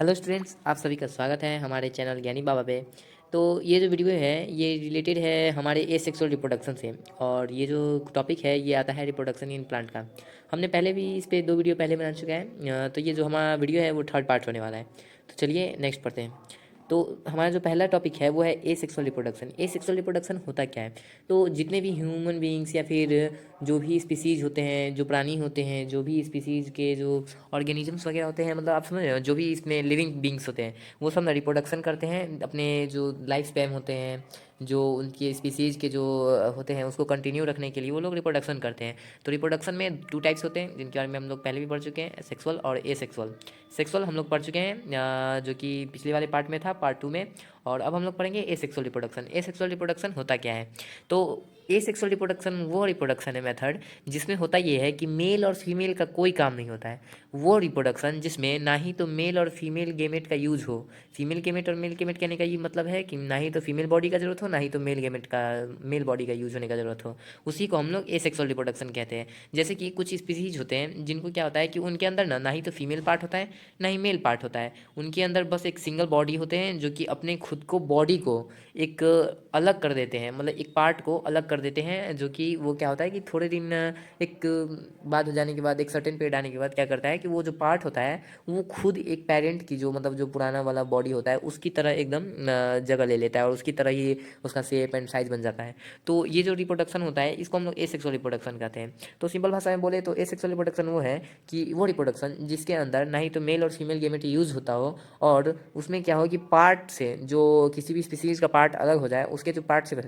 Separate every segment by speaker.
Speaker 1: Hello students, आप सभी का स्वागत है हमारे चैनल ज्ञानी बाबा पे। तो ये जो वीडियो है ये रिलेटेड है हमारे एसेक्सुअल रिप्रोडक्शन से। और ये जो टॉपिक है ये आता है रिप्रोडक्शन इन प्लांट का। हमने पहले भी इस पे 2 वीडियो पहले बना चुका है। तो ये जो हमारा वीडियो है वो थर्ड पार्ट होने वाला है। तो चलिए नेक्स्ट पढ़ते हैं। तो हमारा जो पहला टॉपिक है वो है एसेक्सुअल रिप्रोडक्शन। एसेक्सुअल रिप्रोडक्शन होता क्या है? तो जितने भी ह्यूमन बीइंग्स या फिर जो भी स्पीसीज होते हैं, जो प्राणी होते हैं, जो भी स्पीसीज के जो ऑर्गेनिजम्स वगैरह होते हैं, मतलब आप समझ रहे हो, जो भी इसमें लिविंग बींग्स होते हैं वो सब ना रिप्रोडक्शन करते हैं। अपने जो लाइफ स्पैन होते हैं, जो उनके स्पीसीज के जो होते हैं उसको कंटिन्यू रखने के लिए वो लोग रिप्रोडक्शन करते हैं। तो रिप्रोडक्शन में 2 टाइप्स होते हैं जिनके बारे में हम लोग पहले भी पढ़ चुके हैं, सेक्सुअल और एसेक्सुअल। सेक्सुअल हम लोग पढ़ चुके हैं, जो कि पिछले वाले पार्ट में था, पार्ट 2 में। और अब हम लोग पढ़ेंगे एसेक्सुअल रिप्रोडक्शन। एसेक्सुअल रिप्रोडक्शन होता क्या है? तो एसेक्सुअल रिप्रोडक्शन वो रिप्रोडक्शन है मेथड जिसमें होता ये है कि मेल और फीमेल का कोई काम नहीं होता है। वो रिप्रोडक्शन जिसमें ना ही तो मेल और फीमेल गेमेट का यूज हो। फीमेल गेमेट और मेल गेमेट कहने का ये मतलब है कि ना ही तो फीमेल बॉडी का जरूरत हो, ना ही तो मेल गेमेट का, मेल बॉडी का यूज होने का जरूरत हो। उसी को हम लोग एसेक्सुअल रिप्रोडक्शन कहते हैं। जैसे कि कुछ स्पीसीज होते हैं जिनको क्या होता है कि उनके अंदर ना ही तो फीमेल पार्ट होता है, ना ही मेल पार्ट होता है। उनके अंदर बस एक सिंगल बॉडी होते हैं जो कि अपने खुद को बॉडी को एक अलग कर देते हैं, मतलब एक पार्ट को अलग कर देते हैं। जो कि वो क्या होता है कि थोड़े दिन एक बाद हो जाने के बाद, एक सर्टेन पीरियड आने के बाद क्या करता है कि वो जो पार्ट होता है वो खुद एक पेरेंट की जो, मतलब जो पुराना वाला बॉडी होता है उसकी तरह एकदम जगह ले लेता है और उसकी तरह ही उसका शेप एंड साइज बन जाता है। तो ये जो रिप्रोडक्शन होता है इसको हम लोग एसेक्सुअल रिप्रोडक्शन कहते हैं। तो सिंपल भाषा में बोले तो एसेक्सुअल रिप्रोडक्शन वो है कि वो रिप्रोडक्शन जिसके अंदर ना ही तो मेल और फीमेल गेमेट यूज होता हो, और उसमें क्या हो कि पार्ट से जो किसी भी स्पीसीज का पार्ट अलग हो जाए, उसके जो पार्ट से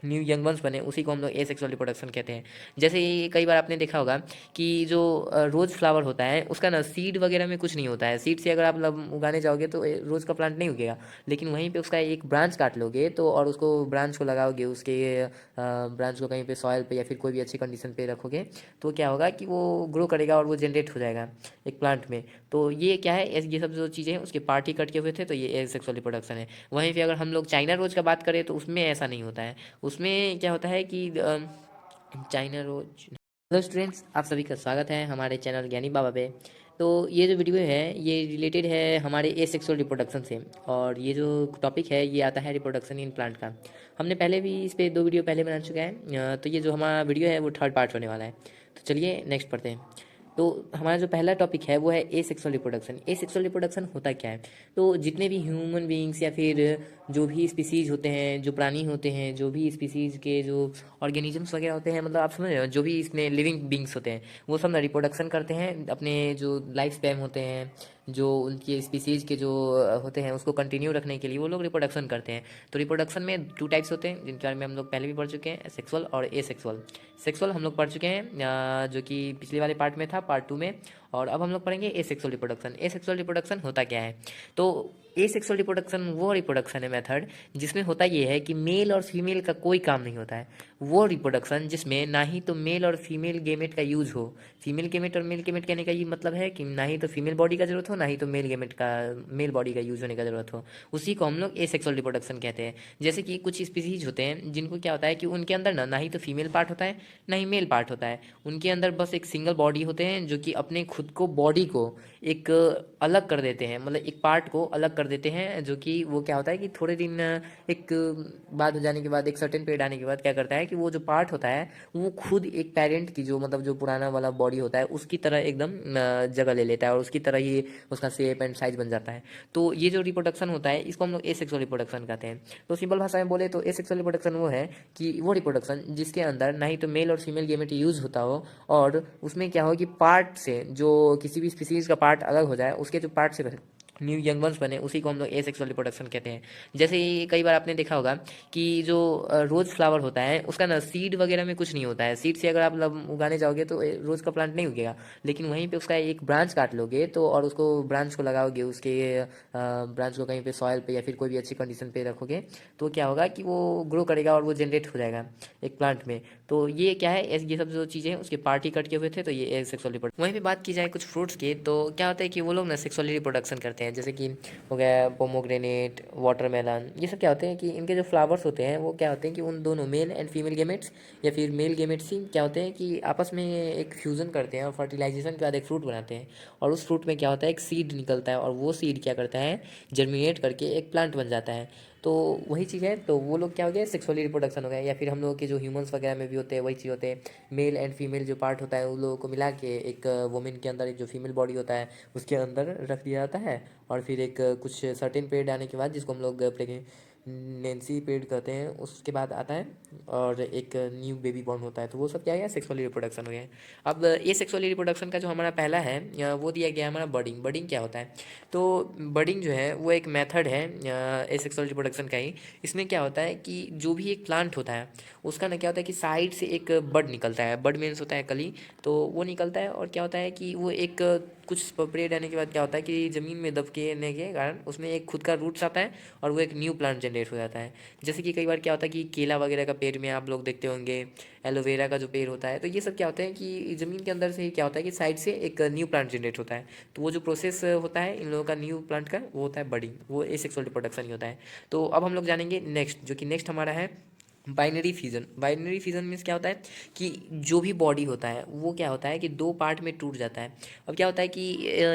Speaker 1: न्यू यंग वंस बने, उसी को हम लोग एसेक्सुअल रिप्रोडक्शन कहते हैं। जैसे ये कई बार आपने देखा होगा कि जो रोज़ फ्लावर होता है उसका ना सीड वगैरह में कुछ नहीं होता है। सीड से अगर आप उगाने जाओगे तो रोज़ का प्लांट नहीं उगेगा। लेकिन वहीं पे उसका एक ब्रांच काट लोगे तो, और उसको ब्रांच को लगाओगे, उसके ब्रांच को कहीं पे सॉइल पे या फिर कोई भी अच्छी कंडीशन पे रखोगे, तो क्या होगा कि वो ग्रो करेगा और वो जनरेट हो जाएगा एक प्लांट में। तो ये क्या है, ये सब जो चीज़ें हैं उसके पार्ट ही कट के हुए थे, तो ये एसेक्सुअल रिप्रोडक्शन है। वहीं पे अगर हम लोग चाइना रोज का बात करें तो उसमें ऐसा नहीं होता है। उसमें क्या होता है कि चाइना रोज। हेलो स्टूडेंट्स, आप सभी का स्वागत है हमारे चैनल ज्ञानी बाबा पे। तो ये जो वीडियो है ये रिलेटेड है हमारे एसेक्सुअल रिप्रोडक्शन से। और ये जो टॉपिक है ये आता है रिप्रोडक्शन इन प्लांट का। हमने पहले भी इस पे 2 वीडियो पहले बना चुका है। तो ये जो हमारा वीडियो है वो थर्ड पार्ट होने वाला है। तो चलिए नेक्स्ट पढ़ते हैं। तो हमारा जो पहला टॉपिक है वो है एसेक्सुअल रिप्रोडक्शन। एसेक्सुअल रिप्रोडक्शन होता क्या है? तो जितने भी ह्यूमन बीइंग्स या फिर जो भी स्पीसीज होते हैं, जो प्राणी होते हैं, जो भी स्पीसीज के जो ऑर्गेनिजम्स वगैरह होते हैं, मतलब आप समझ रहे हो, जो भी इसमें लिविंग बींग्स होते हैं वो सब ना रिप्रोडक्शन करते हैं। अपने जो लाइफ स्पैन होते हैं, जो उनके स्पीसीज के जो होते हैं उसको कंटिन्यू रखने के लिए वो लोग रिप्रोडक्शन करते हैं। तो रिप्रोडक्शन में 2 टाइप्स होते हैं जिनके बारे में हम लोग पहले भी पढ़ चुके हैं, सेक्सुअल और एसेक्सुअल। सेक्सुअल हम लोग पढ़ चुके हैं, जो कि पिछले वाले पार्ट में था, पार्ट 2 में। और अब हम लोग पढ़ेंगे एसेक्सुअल रिप्रोडक्शन। एसेक्सुअल रिप्रोडक्शन होता क्या है? तो एसेक्सुअल रिप्रोडक्शन वो रिप्रोडक्शन है मेथड जिसमें होता ये है कि मेल और फीमेल का कोई काम नहीं होता है। वो रिप्रोडक्शन जिसमें ना ही तो मेल और फीमेल गेमेट का यूज हो। फीमेल गेमेट और मेल गेमेट कहने का ये मतलब है कि ना ही तो फीमेल बॉडी का जरूरत हो, ना ही तो मेल गेमेट का, मेल बॉडी का यूज होने का जरूरत हो। उसी को हम लोग एसेक्सुअल रिप्रोडक्शन कहते हैं। जैसे कि कुछ स्पीसीज होते हैं जिनको क्या होता है कि उनके अंदर ना ही तो फीमेल पार्ट होता है, ना ही मेल पार्ट होता है। उनके अंदर बस एक सिंगल बॉडी होते हैं जो कि अपने खुद को बॉडी को एक अलग कर देते हैं, मतलब एक पार्ट को अलग कर देते हैं। जो कि वो क्या होता है कि थोड़े दिन एक बाद हो जाने के बाद, एक सर्टेन पीरियड आने के बाद क्या करता है कि वो जो पार्ट होता है वो खुद एक पेरेंट की जो, मतलब जो पुराना वाला बॉडी होता है उसकी तरह एकदम जगह ले लेता है और उसकी तरह ही उसका शेप एंड साइज बन जाता है। तो ये जो रिप्रोडक्शन होता है इसको हम लोग एसेक्सुअल रिप्रोडक्शन कहते हैं। तो सिंपल भाषा में बोले तो एसेक्सुअल रिप्रोडक्शन वो है कि वो रिप्रोडक्शन जिसके अंदर ना ही तो मेल और फीमेल गेमेट यूज होता हो, और उसमें क्या हो कि पार्ट से जो किसी भी स्पीसीज का पार्ट अलग हो जाए, उसके जो पार्ट से न्यू यंग वंस बने, उसी को हम लोग एसेक्सुअल रिप्रोडक्शन कहते हैं। जैसे ये कई बार आपने देखा होगा कि जो रोज़ फ्लावर होता है उसका ना सीड वगैरह में कुछ नहीं होता है। सीड से अगर आप उगाने जाओगे तो रोज़ का प्लांट नहीं उगेगा। लेकिन वहीं पे उसका एक ब्रांच काट लोगे तो, और उसको ब्रांच को लगाओगे, उसके ब्रांच को कहीं पे सॉइल पे या फिर कोई भी अच्छी कंडीशन पे रखोगे, तो क्या होगा कि वो ग्रो करेगा और वो जनरेट हो जाएगा एक प्लांट में। तो ये क्या है, ये सब जो चीज़ें हैं उसके पार्ट ही कट के हुए थे, तो ये सेक्सुअल रिप्रोडक्शन। वहीं पे बात की जाए कुछ फ्रूट्स की, तो क्या होता है कि वो लोग ना सेक्सुअली रिप्रोडक्शन करते हैं। हैं, जैसे कि हो गया पोमोग्रेनेट, वाटरमेलन। ये सब क्या होते हैं कि इनके जो फ्लावर्स होते हैं वो क्या होते हैं कि उन दोनों मेल एंड फीमेल गेमेट्स या फिर मेल गेमेट्स ही क्या होते हैं कि आपस में एक फ्यूज़न करते हैं और फर्टिलाइजेशन के बाद एक फ्रूट बनाते हैं। और उस फ्रूट में क्या होता है, एक सीड निकलता है और वो सीड क्या करता है, जर्मिनेट करके एक प्लांट बन जाता है। तो वही चीज़ है, तो वो लोग क्या हो गया, सेक्सुअली रिप्रोडक्शन हो गया। या फिर हम लोग के जो ह्यूमंस वगैरह में भी होते हैं वही चीज़ होते हैं, मेल एंड फीमेल जो पार्ट होता है उन लोगों को मिला के एक वुमेन के अंदर एक जो फीमेल बॉडी होता है उसके अंदर रख दिया जाता है। और फिर एक कुछ सर्टेन पीरियड आने के बाद, जिसको हम लोग प्रेगनेंसी पीरियड कहते हैं, उसके बाद आता है और एक न्यू बेबी बॉर्न होता है। तो वो सब क्या है, सेक्सुअली रिप्रोडक्शन हो गया है। अब ये सेक्सुअली रिप्रोडक्शन का जो हमारा पहला है वो दिया गया है हमारा बर्डिंग। बर्डिंग क्या होता है, तो बर्डिंग जो है वो एक मेथड है एसेक्सुअल रिप्रोडक्शन का ही। इसमें क्या होता है कि जो भी एक प्लांट होता है उसका ना क्या होता है कि साइड से एक बड निकलता है। बड मीन्स होता है कली, तो वो निकलता है और क्या होता है कि वो एक कुछ पीरियड आने के बाद क्या होता है कि ज़मीन में दबकेने के कारण उसमें एक खुद का रूट्स आता है और वो एक न्यू प्लांट जनरेट हो जाता है। जैसे कि कई बार क्या होता है कि केला वगैरह का पेड़ में आप लोग देखते होंगे, एलोवेरा का जो पेड़ होता है, तो ये सब क्या होता है कि ज़मीन के अंदर से ही क्या होता है कि साइड से एक न्यू प्लांट जनरेट होता है। तो वो जो प्रोसेस होता है इन लोगों का न्यू प्लांट का, वो होता है बडिंग, वो एसेक्सुअल रिप्रोडक्शन ही होता है। तो अब हम लोग जानेंगे नेक्स्ट, जो कि नेक्स्ट हमारा है binary fission. Binary fission means क्या होता है कि जो भी बॉडी होता है वो क्या होता है कि दो पार्ट में टूट जाता है। अब क्या होता है कि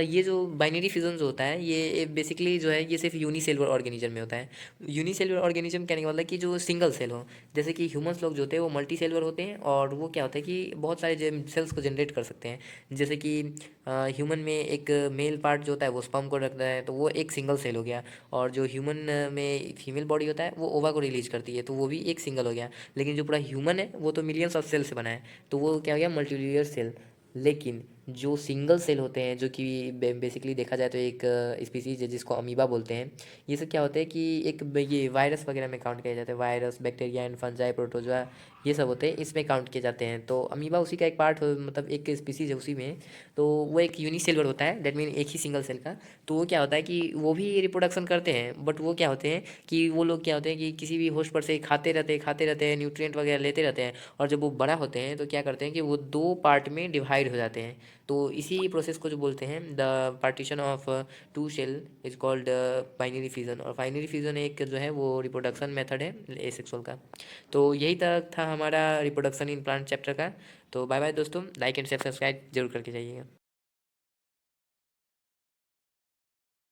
Speaker 1: ये जो बाइनरी फिजन जो होता है ये बेसिकली जो है ये सिर्फ यूनिसेलुलर ऑर्गेनिज्म में होता है। यूनिसेलुलर ऑर्गेनिज्म कहने का मतलब कि जो सिंगल सेल हो, जैसे कि ह्यूमंस लोग जो होते हैं वो मल्टी सेलुलर होते हैं और वो क्या होता है कि बहुत सारे सेल्स को जनरेट कर सकते हैं। जैसे कि ह्यूमन में एक मेल पार्ट जो होता है वो स्पर्म को रखता है, तो वो एक सिंगल सेल हो गया। और जो ह्यूमन में फीमेल बॉडी होता है वो ओवा को रिलीज करती है, तो वो भी एक सिंगल हो गया। लेकिन जो पूरा ह्यूमन है वो तो मिलियंस ऑफ सेल से बना है, तो वो क्या हो गया, मल्टीन्यूक्लियर सेल। लेकिन जो सिंगल सेल होते हैं, जो कि बेसिकली देखा जाए तो एक स्पीसीज है जिसको अमीबा बोलते हैं। ये सब क्या होते हैं कि एक ये वायरस वगैरह में काउंट किया जाता है। Virus, bacteria and fungi, protozoa, ये सब होते हैं, इसमें काउंट किए जाते हैं। तो अमीबा उसी का एक पार्ट मतलब एक स्पीसीज है उसी में। तो वो एक यूनिसेलुलर होता है, डेट मीन एक ही सिंगल सेल का। तो वो क्या होता है कि वो भी रिप्रोडक्शन करते हैं, बट वो क्या होते हैं कि वो लोग क्या होते हैं कि किसी भी होस्ट पर से खाते रहते हैं, न्यूट्रिएंट वगैरह लेते रहते हैं। और जब वो बड़ा होते हैं तो क्या करते हैं कि वो दो पार्ट में डिवाइड हो जाते हैं। तो इसी प्रोसेस को जो बोलते हैं the partition of two cell is called binary fission. और बाइनरी फिजन एक जो है वो रिप्रोडक्शन मेथड है एसेक्सुअल का। तो यही तक था हमारा रिप्रोडक्शन इन प्लांट चैप्टर का। तो बाय बाय दोस्तों, लाइक एंड सब्सक्राइब जरूर करके जाइएगा।